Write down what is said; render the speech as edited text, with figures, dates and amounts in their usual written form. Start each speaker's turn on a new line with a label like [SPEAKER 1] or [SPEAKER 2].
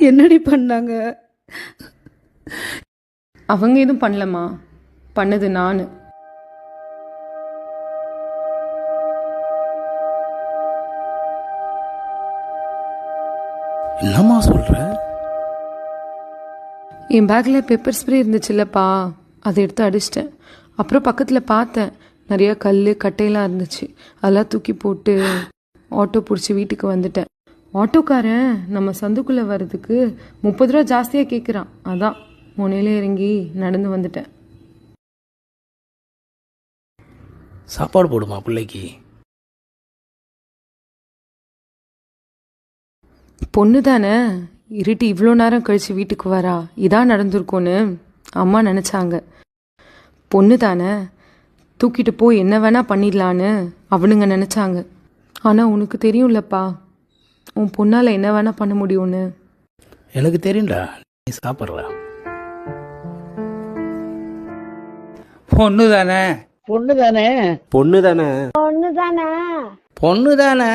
[SPEAKER 1] என்னடி பண்ணாங்க?
[SPEAKER 2] அவங்க எதுவும் பண்ணலம்மா, பண்ணது நான்.
[SPEAKER 3] என்னம்மா சொல்ற?
[SPEAKER 2] என் பேக்கில் பெப்பர் ஸ்ப்ரே இருந்துச்சுல்லப்பா, அதை எடுத்து அடிச்சிட்டேன். அப்புறம் பக்கத்தில் பார்த்தேன், நிறையா கல் கட்டையெல்லாம் இருந்துச்சு. அதெல்லாம் தூக்கி போட்டு ஆட்டோ பிடிச்சி வீட்டுக்கு வந்துட்டேன். ஆட்டோக்காரன் நம்ம சந்துக்குள்ளே வர்றதுக்கு 30 ரூபா ஜாஸ்தியாக கேட்குறான். அதான் முனையில இறங்கி நடந்து வந்துட்டேன்.
[SPEAKER 3] சாப்பாடு போடுமா பிள்ளைக்கு?
[SPEAKER 2] பொண்ணு தானே, இருட்டி இவ்வளோ நேரம் கழித்து வீட்டுக்கு வரா, இதான் நடந்திருக்கோன்னு அம்மா நினச்சாங்க. பொண்ணு தானே, தூக்கிட்டு போய் என்ன வேணால் பண்ணிடலான்னு அவனுங்க நினச்சாங்க. ஆனால் உனக்கு தெரியும்லப்பா, உன் பொண்ணால் என்ன வேணால் பண்ண முடியும்னு.
[SPEAKER 3] எனக்கு தெரியும்டா, நீ சாப்பிட்ற. பொண்ணு தானே,
[SPEAKER 4] பொண்ணு தானே,
[SPEAKER 5] பொண்ணு தானே,
[SPEAKER 4] பொண்ணு தானே.